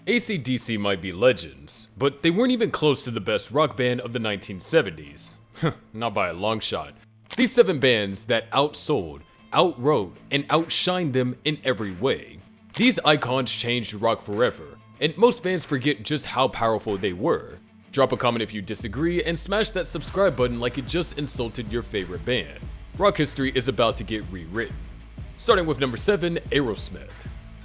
AC/DC might be legends, but they weren't even close to the best rock band of the 1970s. Not by a long shot. These 7 bands that outsold, outwrote, and outshined them in every way. These icons changed rock forever, and most fans forget just how powerful they were. Drop a comment if you disagree, and smash that subscribe button like it just insulted your favorite band. Rock history is about to get rewritten. Starting with number 7, Aerosmith.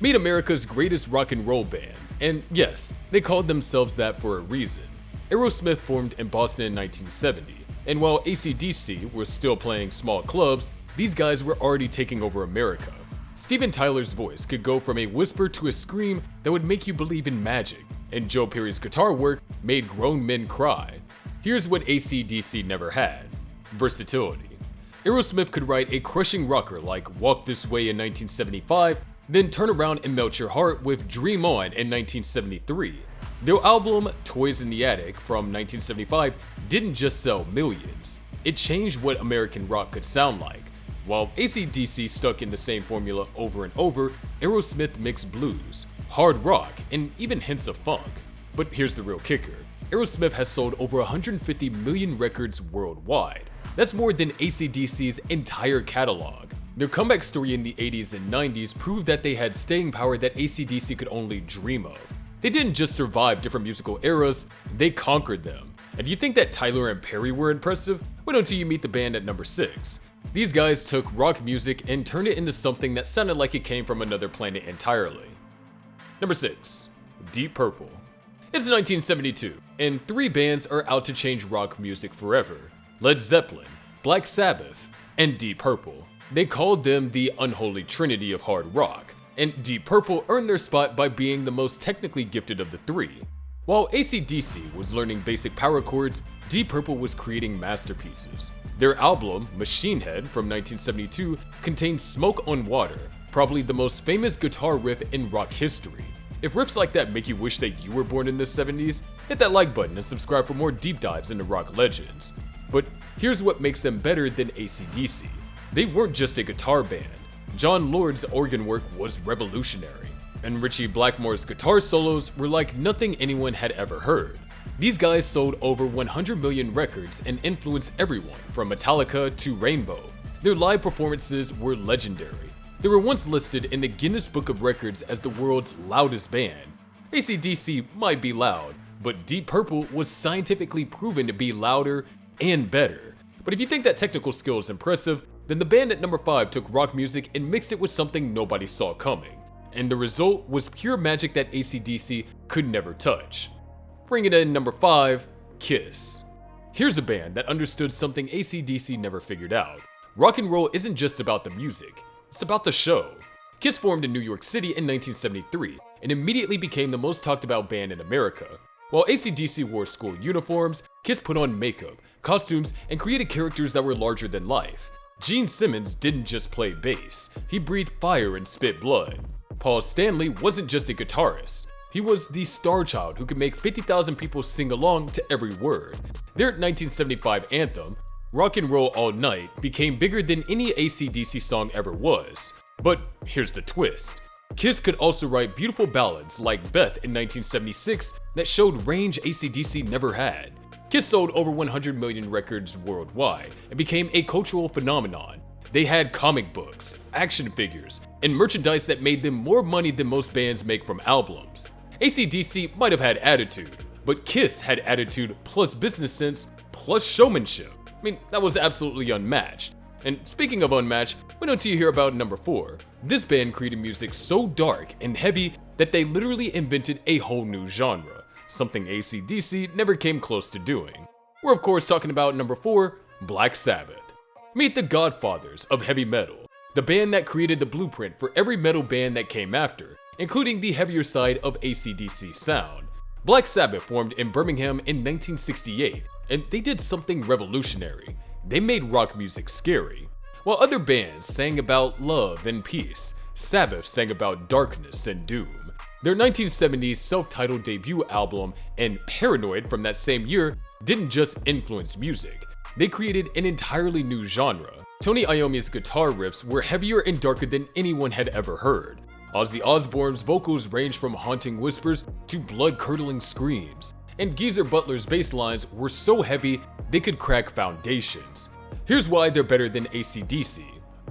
Meet America's greatest rock and roll band, and yes, they called themselves that for a reason. Aerosmith formed in Boston in 1970, and while AC/DC were still playing small clubs, these guys were already taking over America. Steven Tyler's voice could go from a whisper to a scream that would make you believe in magic, and Joe Perry's guitar work made grown men cry. Here's what AC/DC never had: versatility. Aerosmith could write a crushing rocker like Walk This Way in 1975, then turn around and melt your heart with Dream On in 1973. Their album Toys in the Attic from 1975 didn't just sell millions, it changed what American rock could sound like. While AC/DC stuck in the same formula over and over, Aerosmith mixed blues, hard rock, and even hints of funk. But here's the real kicker: Aerosmith has sold over 150 million records worldwide. That's more than AC/DC's entire catalog. Their comeback story in the 80s and 90s proved that they had staying power that AC/DC could only dream of. They didn't just survive different musical eras, they conquered them. And if you think that Tyler and Perry were impressive, wait until you meet the band at number 6. These guys took rock music and turned it into something that sounded like it came from another planet entirely. Number 6. Deep Purple. It's 1972, and 3 bands are out to change rock music forever: Led Zeppelin, Black Sabbath, and Deep Purple. They called them the unholy trinity of hard rock, and Deep Purple earned their spot by being the most technically gifted of the 3. While AC/DC was learning basic power chords, Deep Purple was creating masterpieces. Their album, Machine Head from 1972, contained Smoke on Water, probably the most famous guitar riff in rock history. If riffs like that make you wish that you were born in the 70s, hit that like button and subscribe for more deep dives into rock legends. But here's what makes them better than AC/DC. They weren't just a guitar band. John Lord's organ work was revolutionary, and Ritchie Blackmore's guitar solos were like nothing anyone had ever heard. These guys sold over 100 million records and influenced everyone from Metallica to Rainbow. Their live performances were legendary. They were once listed in the Guinness Book of Records as the world's loudest band. AC/DC might be loud, but Deep Purple was scientifically proven to be louder and better. But if you think that technical skill is impressive, then the band at number 5 took rock music and mixed it with something nobody saw coming. And the result was pure magic that AC/DC could never touch. Bringing in number 5, Kiss. Here's a band that understood something AC/DC never figured out. Rock and roll isn't just about the music, it's about the show. Kiss formed in New York City in 1973 and immediately became the most talked about band in America. While AC/DC wore school uniforms, Kiss put on makeup, costumes, and created characters that were larger than life. Gene Simmons didn't just play bass, he breathed fire and spit blood. Paul Stanley wasn't just a guitarist, he was the star child who could make 50,000 people sing along to every word. Their 1975 anthem, Rock and Roll All Night, became bigger than any AC/DC song ever was. But here's the twist: Kiss could also write beautiful ballads like Beth in 1976 that showed range AC/DC never had. Kiss sold over 100 million records worldwide and became a cultural phenomenon. They had comic books, action figures, and merchandise that made them more money than most bands make from albums. AC/DC might have had attitude, but Kiss had attitude plus business sense plus showmanship. I mean, that was absolutely unmatched. And speaking of unmatched, wait until you hear about number 4. This band created music so dark and heavy that they literally invented a whole new genre, something AC/DC never came close to doing. We're of course talking about number 4, Black Sabbath. Meet the godfathers of heavy metal, the band that created the blueprint for every metal band that came after, including the heavier side of AC/DC's sound. Black Sabbath formed in Birmingham in 1968, and they did something revolutionary. They made rock music scary. While other bands sang about love and peace, Sabbath sang about darkness and doom. Their 1970s self-titled debut album and Paranoid from that same year didn't just influence music, they created an entirely new genre. Tony Iommi's guitar riffs were heavier and darker than anyone had ever heard. Ozzy Osbourne's vocals range from haunting whispers to blood-curdling screams, and Geezer Butler's bass lines were so heavy they could crack foundations. Here's why they're better than AC/DC.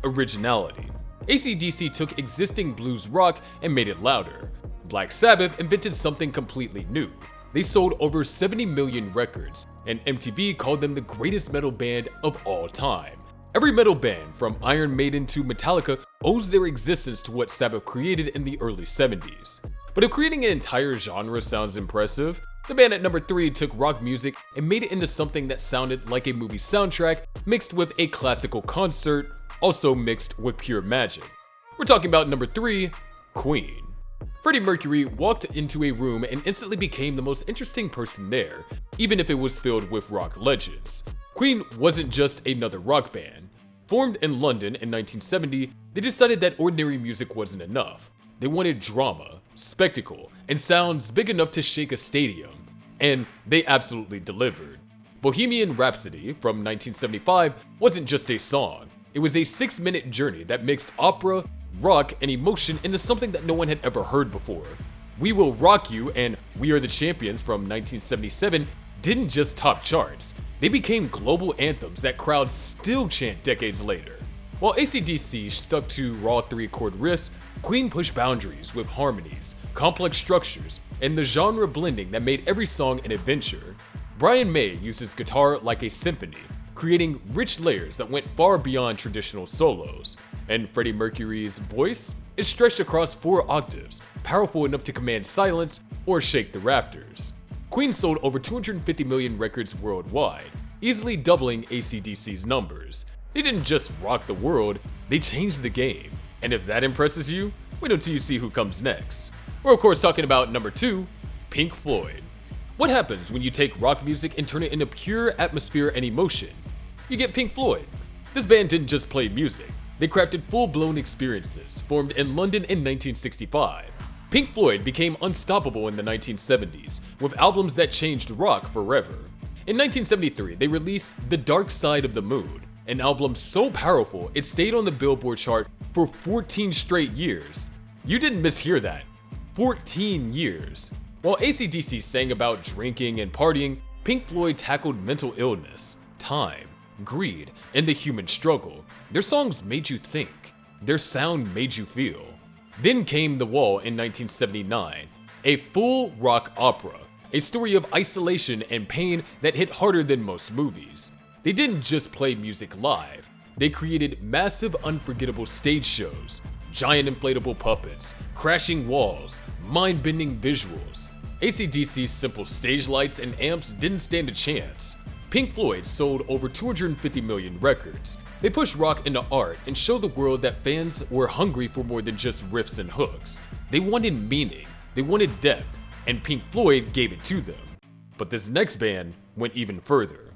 Originality. AC/DC took existing blues rock and made it louder. Black Sabbath invented something completely new. They sold over 70 million records, and MTV called them the greatest metal band of all time. Every metal band, from Iron Maiden to Metallica, owes their existence to what Sabbath created in the early 70s. But if creating an entire genre sounds impressive, the band at number 3 took rock music and made it into something that sounded like a movie soundtrack mixed with a classical concert, also mixed with pure magic. We're talking about number 3, Queen. Freddie Mercury walked into a room and instantly became the most interesting person there, even if it was filled with rock legends. Queen wasn't just another rock band. Formed in London in 1970, they decided that ordinary music wasn't enough. They wanted drama, spectacle, and sounds big enough to shake a stadium. And they absolutely delivered. Bohemian Rhapsody from 1975 wasn't just a song. It was a 6-minute journey that mixed opera, rock, and emotion into something that no one had ever heard before. We Will Rock You and We Are the Champions from 1977 didn't just top charts, they became global anthems that crowds still chant decades later. While AC/DC stuck to raw 3-chord riffs, Queen pushed boundaries with harmonies, complex structures, and the genre blending that made every song an adventure. Brian May uses guitar like a symphony, creating rich layers that went far beyond traditional solos. And Freddie Mercury's voice is stretched across 4 octaves, powerful enough to command silence or shake the rafters. Queen sold over 250 million records worldwide, easily doubling AC/DC's numbers. They didn't just rock the world, they changed the game. And if that impresses you, wait until you see who comes next. We're of course talking about number 2, Pink Floyd. What happens when you take rock music and turn it into pure atmosphere and emotion? You get Pink Floyd. This band didn't just play music, they crafted full-blown experiences, formed in London in 1965. Pink Floyd became unstoppable in the 1970s, with albums that changed rock forever. In 1973, they released The Dark Side of the Moon, an album so powerful it stayed on the Billboard chart for 14 straight years. You didn't mishear that. 14 years. While AC/DC sang about drinking and partying, Pink Floyd tackled mental illness, time, greed, and the human struggle. Their songs made you think. Their sound made you feel. Then came The Wall in 1979, a full rock opera, a story of isolation and pain that hit harder than most movies. They didn't just play music live, they created massive unforgettable stage shows, giant inflatable puppets, crashing walls, mind-bending visuals. AC/DC's simple stage lights and amps didn't stand a chance. Pink Floyd sold over 250 million records. They pushed rock into art and showed the world that fans were hungry for more than just riffs and hooks. They wanted meaning, they wanted depth, and Pink Floyd gave it to them. But this next band went even further.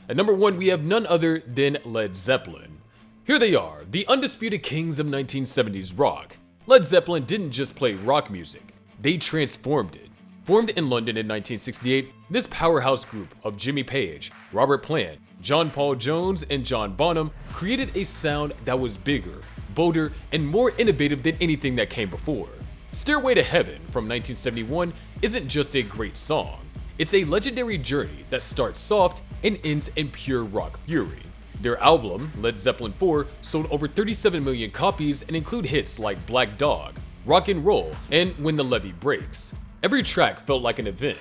At number 1, we have none other than Led Zeppelin. Here they are, the undisputed kings of 1970s rock. Led Zeppelin didn't just play rock music, they transformed it. Formed in London in 1968, this powerhouse group of Jimmy Page, Robert Plant, John Paul Jones, and John Bonham created a sound that was bigger, bolder, and more innovative than anything that came before. Stairway to Heaven from 1971 isn't just a great song, it's a legendary journey that starts soft and ends in pure rock fury. Their album, Led Zeppelin 4, sold over 37 million copies and include hits like Black Dog, Rock and Roll, and When the Levee Breaks. Every track felt like an event.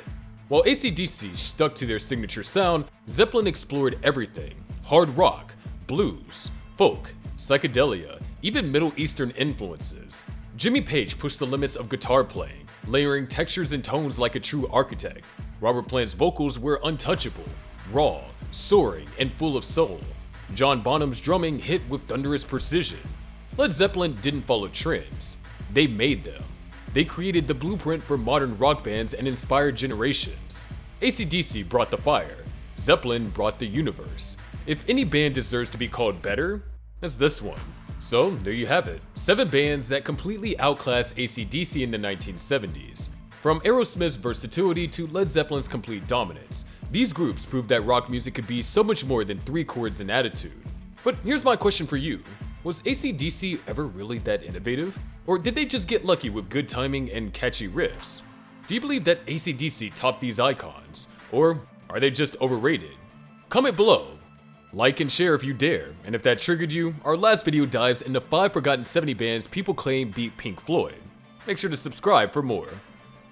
While AC/DC stuck to their signature sound, Zeppelin explored everything: hard rock, blues, folk, psychedelia, even Middle Eastern influences. Jimmy Page pushed the limits of guitar playing, layering textures and tones like a true architect. Robert Plant's vocals were untouchable, raw, soaring, and full of soul. John Bonham's drumming hit with thunderous precision. Led Zeppelin didn't follow trends, they made them. They created the blueprint for modern rock bands and inspired generations. AC/DC brought the fire, Zeppelin brought the universe. If any band deserves to be called better, it's this one. So there you have it, 7 bands that completely outclassed AC/DC in the 1970s. From Aerosmith's versatility to Led Zeppelin's complete dominance, these groups proved that rock music could be so much more than 3 chords and attitude. But here's my question for you. Was AC/DC ever really that innovative? Or did they just get lucky with good timing and catchy riffs? Do you believe that AC/DC topped these icons? Or are they just overrated? Comment below. Like and share if you dare, and if that triggered you, our last video dives into 5 forgotten 70 bands people claim beat Pink Floyd. Make sure to subscribe for more.